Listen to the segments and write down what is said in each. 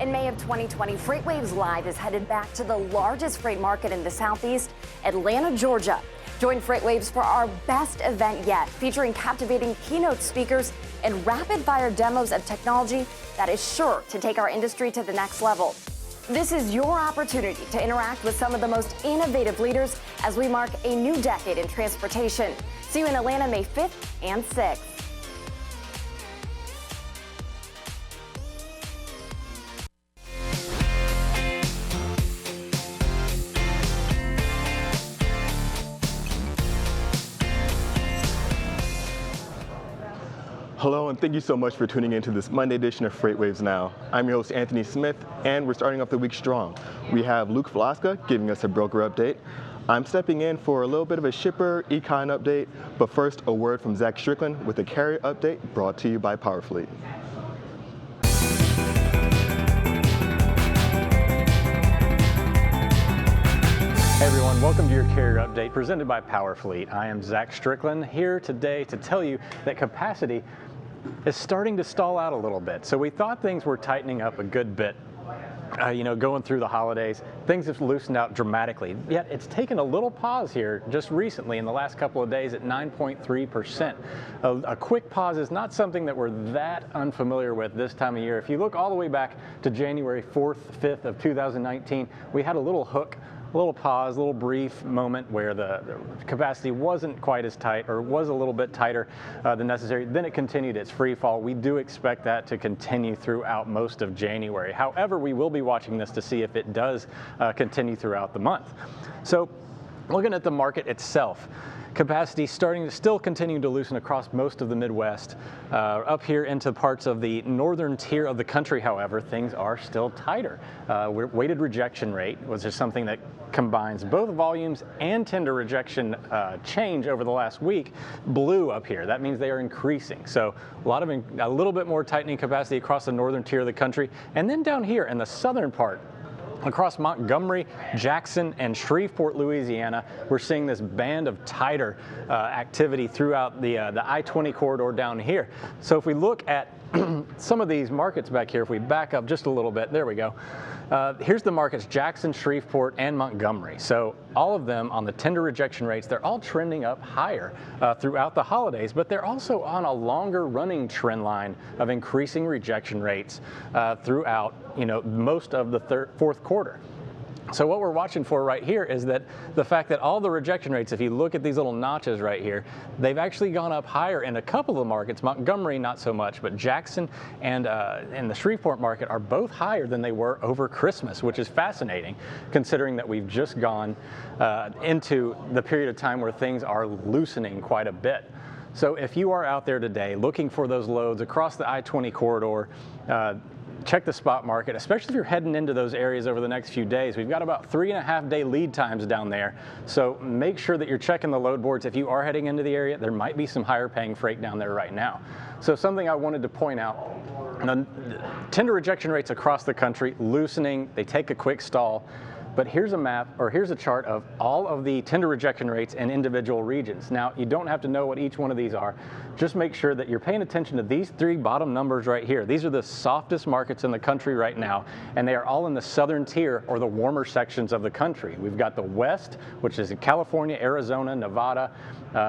In May of 2020, FreightWaves Live is headed back to the largest freight market in the Southeast, Atlanta, Georgia. Join FreightWaves for our best event yet, featuring captivating keynote speakers and rapid-fire demos of technology that is sure to take our industry to the next level. This is your opportunity to interact with some of the most innovative leaders as we mark a new decade in transportation. See you in Atlanta May 5th and 6th. Hello, and thank you so much for tuning in to this Monday edition of FreightWaves Now. I'm your host, Anthony Smith, and we're starting off the week strong. We have Luke Falasca giving us a broker update. I'm stepping in for a little bit of a shipper econ update, but first, a word from Zach Strickland with a carrier update brought to you by PowerFleet. Hey everyone, welcome to your carrier update presented by PowerFleet. I am Zach Strickland here today to tell you that capacity is starting to stall out a little bit. So we thought things were tightening up a good bit. Going through the holidays, things have loosened out dramatically. Yet it's taken a little pause here just recently in the last couple of days at 9.3%. A quick pause is not something that we're that unfamiliar with this time of year. If you look all the way back to January 4th, 5th of 2019, we had a little hook, a little pause, a little brief moment where the capacity wasn't quite as tight or was a little bit tighter than necessary. Then it continued its free fall. We do expect that to continue throughout most of January. However, we will be watching this to see if it does continue throughout the month. So looking at the market itself, capacity still continuing to loosen across most of the Midwest. Up here into parts of the northern tier of the country, however, things are still tighter. Weighted rejection rate, which is something that combines both volumes and tender rejection change over the last week, blue up here. That means they are increasing. So a little bit more tightening capacity across the northern tier of the country. And then down here in the southern part, across Montgomery, Jackson, and Shreveport, Louisiana, we're seeing this band of tighter activity throughout the I-20 corridor down here. So if we look at some of these markets back here, if we back up just a little bit, there we go. Here's the markets, Jackson, Shreveport, and Montgomery. So all of them on the tender rejection rates, they're all trending up higher throughout the holidays, but they're also on a longer running trend line of increasing rejection rates throughout most of the fourth quarter. So what we're watching for right here is that the fact that all the rejection rates, if you look at these little notches right here, they've actually gone up higher in a couple of the markets. Montgomery, not so much, but Jackson and the Shreveport market are both higher than they were over Christmas, which is fascinating considering that we've just gone into the period of time where things are loosening quite a bit. So if you are out there today looking for those loads across the I-20 corridor, check the spot market, especially if you're heading into those areas over the next few days. We've got about 3.5-day lead times down there. So make sure that you're checking the load boards. If you are heading into the area, there might be some higher paying freight down there right now. So something I wanted to point out, tender rejection rates across the country loosening, they take a quick stall. But here's a map, or here's a chart of all of the tender rejection rates in individual regions. Now, you don't have to know what each one of these are. Just make sure that you're paying attention to these three bottom numbers right here. These are the softest markets in the country right now, and they are all in the southern tier, or the warmer sections of the country. We've got the west, which is in California, Arizona, Nevada.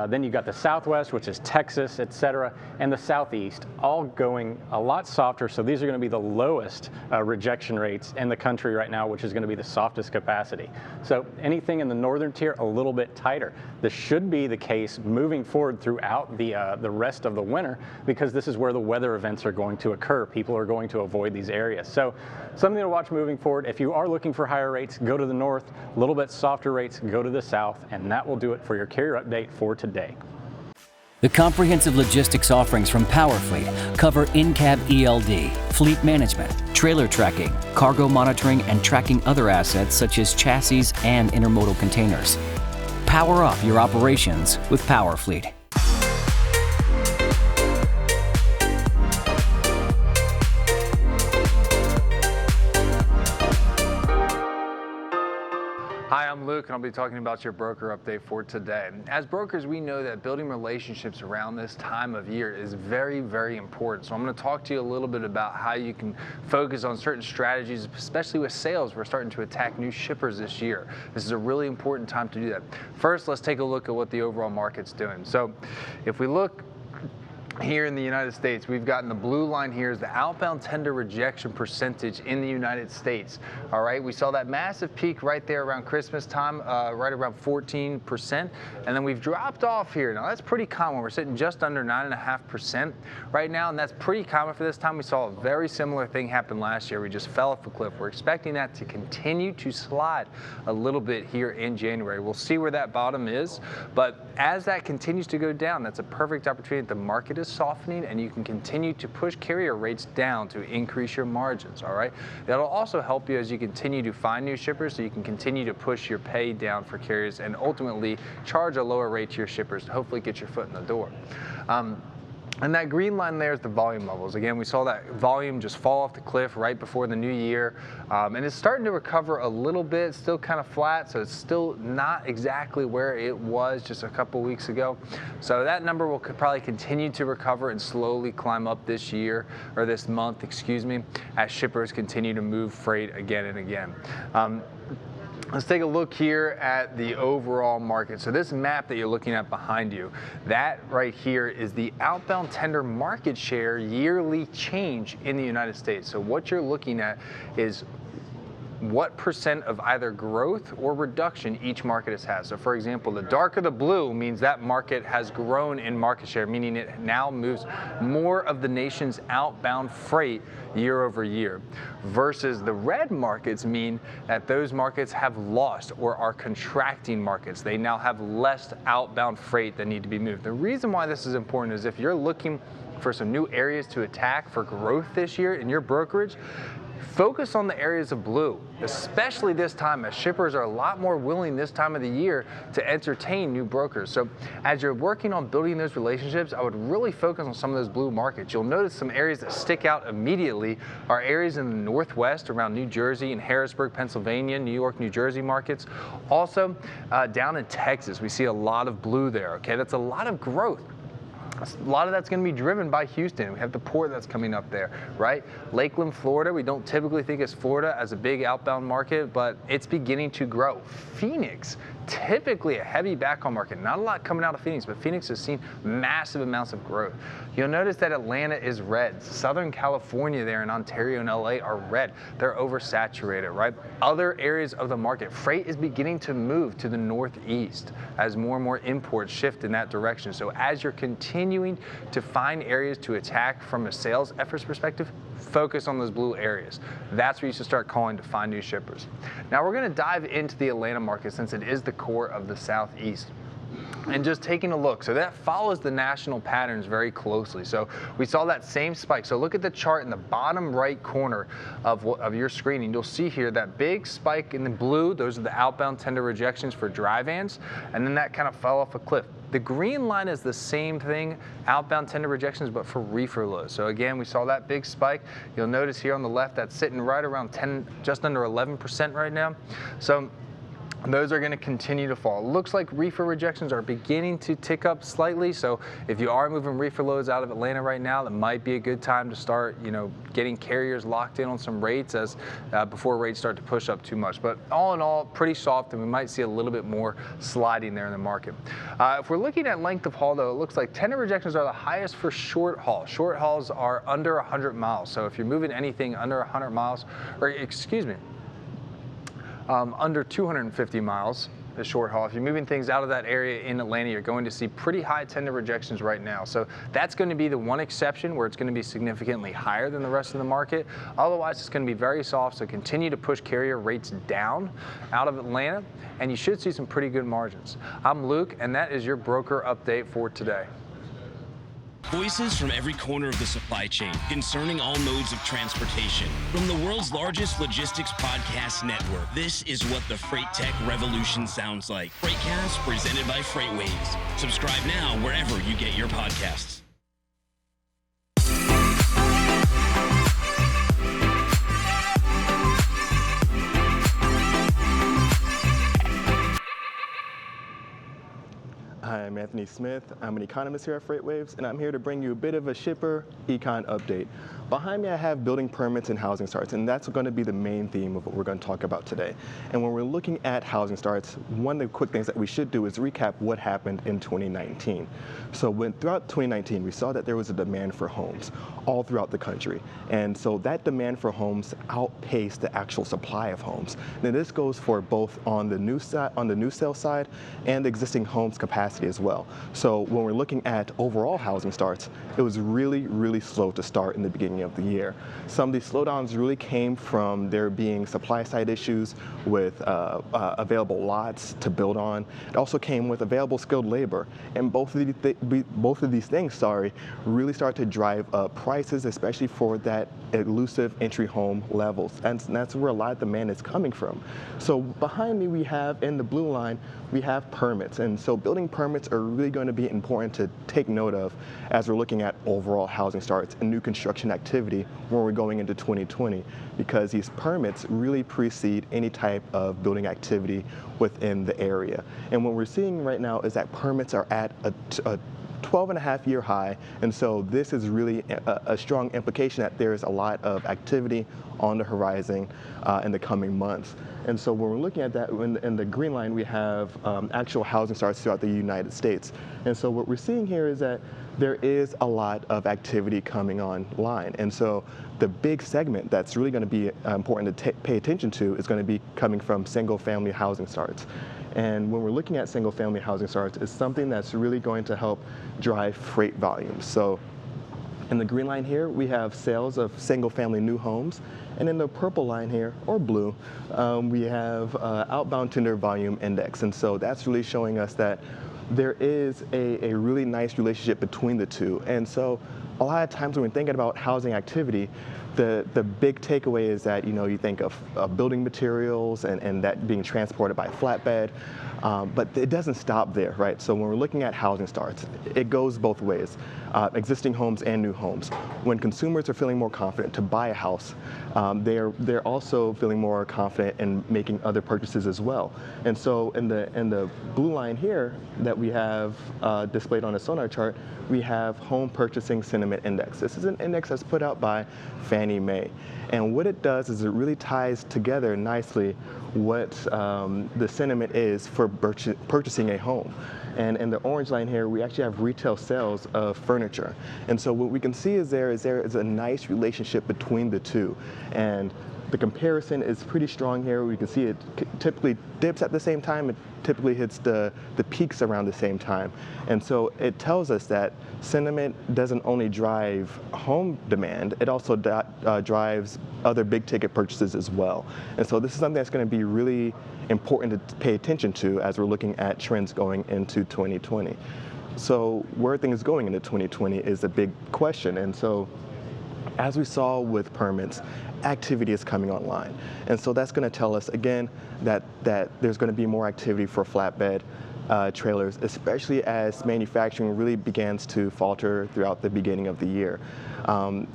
Then you've got the southwest, which is Texas, etc., and the southeast, all going a lot softer. So these are going to be the lowest rejection rates in the country right now, which is going to be the softest capacity. So anything in the northern tier, a little bit tighter. This should be the case moving forward throughout the rest of the winter, because this is where the weather events are going to occur. People are going to avoid these areas. So something to watch moving forward. If you are looking for higher rates, go to the north. A little bit softer rates, go to the south, and that will do it for your carrier update for today. The comprehensive logistics offerings from PowerFleet cover in-cab ELD, fleet management, trailer tracking, cargo monitoring, and tracking other assets such as chassis and intermodal containers. Power up your operations with PowerFleet. Hi, I'm Luke, and I'll be talking about your broker update for today. As brokers, we know that building relationships around this time of year is very, very important. So I'm going to talk to you a little bit about how you can focus on certain strategies, especially with sales. We're starting to attack new shippers this year. This is a really important time to do that. First, let's take a look at what the overall market's doing. So if we look here in the United States, we've gotten the blue line here is the outbound tender rejection percentage in the United States. All right, we saw that massive peak right there around Christmas time, right around 14%, and then we've dropped off here. Now that's pretty common. We're sitting just under 9.5% right now, and that's pretty common for this time. We saw a very similar thing happen last year. We just fell off a cliff. We're expecting that to continue to slide a little bit here in January. We'll see where that bottom is, but as that continues to go down, that's a perfect opportunity. The market is softening, and you can continue to push carrier rates down to increase your margins. All right, that'll also help you as you continue to find new shippers, so you can continue to push your pay down for carriers and ultimately charge a lower rate to your shippers to hopefully get your foot in the door. And that green line there is the volume levels. Again, we saw that volume just fall off the cliff right before the new year. And it's starting to recover a little bit. It's still kind of flat, so it's still not exactly where it was just a couple weeks ago. So that number will probably continue to recover and slowly climb up this year, or this month, excuse me, as shippers continue to move freight again and again. Let's take a look here at the overall market. So this map that you're looking at behind you, that right here is the outbound tender market share yearly change in the United States. So what you're looking at is what percent of either growth or reduction each market has had. So for example, the darker the blue means that market has grown in market share, meaning it now moves more of the nation's outbound freight year over year, versus the red markets mean that those markets have lost or are contracting markets. They now have less outbound freight that need to be moved. The reason why this is important is if you're looking for some new areas to attack for growth this year in your brokerage, focus on the areas of blue, especially this time, as shippers are a lot more willing this time of the year to entertain new brokers. So as you're working on building those relationships, I would really focus on some of those blue markets. You'll notice some areas that stick out immediately are areas in the Northwest around New Jersey and Harrisburg, Pennsylvania, New York, New Jersey markets. Also down in Texas, we see a lot of blue there, okay? That's a lot of growth. A lot of that's going to be driven by Houston. We have the port that's coming up there, right? Lakeland, Florida, we don't typically think of Florida as a big outbound market, but it's beginning to grow. Phoenix, typically a heavy backhaul market. Not a lot coming out of Phoenix, but Phoenix has seen massive amounts of growth. You'll notice that Atlanta is red. Southern California there in Ontario and LA are red. They're oversaturated, right? Other areas of the market, freight is beginning to move to the northeast as more and more imports shift in that direction. So as you're continuing to find areas to attack from a sales efforts perspective, focus on those blue areas. That's where you should start calling to find new shippers. Now we're going to dive into the Atlanta market since it is the core of the Southeast. And just taking a look, so that follows the national patterns very closely. So we saw that same spike. So look at the chart in the bottom right corner of your screen, and you'll see here that big spike in the blue. Those are the outbound tender rejections for dry vans, and then that kind of fell off a cliff. The green line is the same thing, outbound tender rejections, but for reefer loads. So again, we saw that big spike. You'll notice here on the left that's sitting right around 10, just under 11% right now. So those are going to continue to fall. It looks like reefer rejections are beginning to tick up slightly. So if you are moving reefer loads out of Atlanta right now, that might be a good time to start, getting carriers locked in on some rates as before rates start to push up too much. But all in all, pretty soft, and we might see a little bit more sliding there in the market. If we're looking at length of haul, though, it looks like tender rejections are the highest for short haul. Short hauls are under 100 miles. So if you're moving anything under 100 miles, or excuse me, under 250 miles, the short haul. If you're moving things out of that area in Atlanta, you're going to see pretty high tender rejections right now. So that's going to be the one exception where it's going to be significantly higher than the rest of the market. Otherwise, it's going to be very soft, so continue to push carrier rates down out of Atlanta, and you should see some pretty good margins. I'm Luke, and that is your broker update for today. Voices from every corner of the supply chain concerning all modes of transportation. From the world's largest logistics podcast network, this is what the freight tech revolution sounds like. Freightcast presented by FreightWaves. Subscribe now wherever you get your podcasts. Anthony Smith. I'm an economist here at FreightWaves, and I'm here to bring you a bit of a shipper econ update. Behind me I have building permits and housing starts, and that's going to be the main theme of what we're going to talk about today. And when we're looking at housing starts, one of the quick things that we should do is recap what happened in 2019. So throughout 2019, we saw that there was a demand for homes all throughout the country. And so that demand for homes outpaced the actual supply of homes. Now this goes for both on the new sale side and the existing homes capacity as well. So when we're looking at overall housing starts, it was really slow to start in the beginning of the year. Some of these slowdowns really came from there being supply side issues with available lots to build on. It also came with available skilled labor, and both of these things really start to drive up prices, especially for that elusive entry home levels, and that's where a lot of demand is coming from. So behind me we have, in the blue line, we have permits, and so building permits are really going to be important to take note of as we're looking at overall housing starts and new construction activity when we're going into 2020, because these permits really precede any type of building activity within the area. And what we're seeing right now is that permits are at a 12.5-year high, and so this is really a strong implication that there's a lot of activity on the horizon in the coming months. And so when we're looking at that, in the green line, we have actual housing starts throughout the United States. And so what we're seeing here is that there is a lot of activity coming online. And so the big segment that's really going to be important to pay attention to is going to be coming from single-family housing starts. And when we're looking at single-family housing starts, it's something that's really going to help drive freight volumes. So in the green line here, we have sales of single-family new homes. And in the purple line here, or blue, we have outbound tender volume index. And so that's really showing us that there is a really nice relationship between the two. And so a lot of times when we're thinking about housing activity, the big takeaway is that, you think of building materials and that being transported by flatbed, but it doesn't stop there, right? So when we're looking at housing starts, it goes both ways, existing homes and new homes. When consumers are feeling more confident to buy a house, they're also feeling more confident in making other purchases as well. And so in the blue line here that we have displayed on a sonar chart, we have home purchasing sentiment index. This is an index that's put out by Fannie Mae. And what it does is it really ties together nicely what the sentiment is for purchasing a home. And in the orange line here, we actually have retail sales of furniture. And so what we can see is there is a nice relationship between the two. And the comparison is pretty strong here. We can see it typically dips at the same time. It typically hits the peaks around the same time. And so it tells us that sentiment doesn't only drive home demand, it also drives other big ticket purchases as well. And so this is something that's going to be really important to pay attention to as we're looking at trends going into 2020. So where are things going into 2020 is a big question. And so as we saw with permits, activity is coming online. And so that's going to tell us, again, that there's going to be more activity for flatbed trailers, especially as manufacturing really begins to falter throughout the beginning of the year.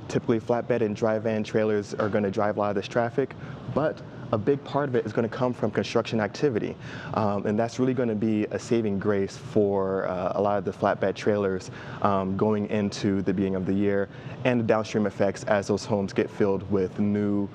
Typically, flatbed and dry van trailers are going to drive a lot of this traffic, but a big part of it is going to come from construction activity. And that's really going to be a saving grace for a lot of the flatbed trailers going into the beginning of the year, and the downstream effects as those homes get filled with new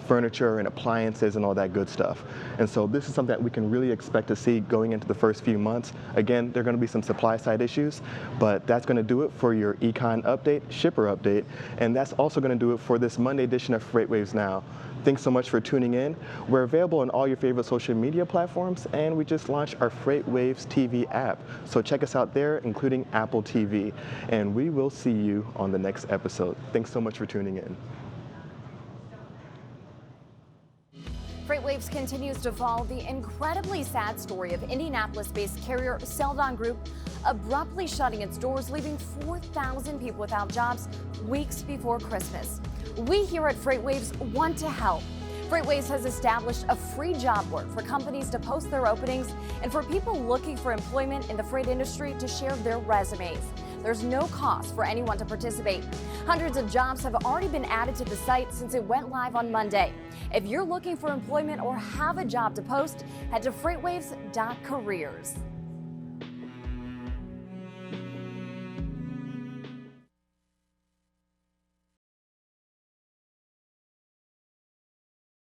furniture and appliances and all that good stuff. And so this is something that we can really expect to see going into the first few months. Again, there are going to be some supply side issues, but that's going to do it for your econ update, shipper update, and that's also going to do it for this Monday edition of FreightWaves Now. Thanks so much for tuning in. We're available on all your favorite social media platforms, and we just launched our FreightWaves TV app. So check us out there, including Apple TV. And we will see you on the next episode. Thanks so much for tuning in. FreightWaves continues to follow the incredibly sad story of Indianapolis-based carrier Celadon Group abruptly shutting its doors, leaving 4,000 people without jobs weeks before Christmas. We here at FreightWaves want to help. FreightWaves has established a free job board for companies to post their openings and for people looking for employment in the freight industry to share their resumes. There's no cost for anyone to participate. Hundreds of jobs have already been added to the site since it went live on Monday. If you're looking for employment or have a job to post, head to freightwaves.careers.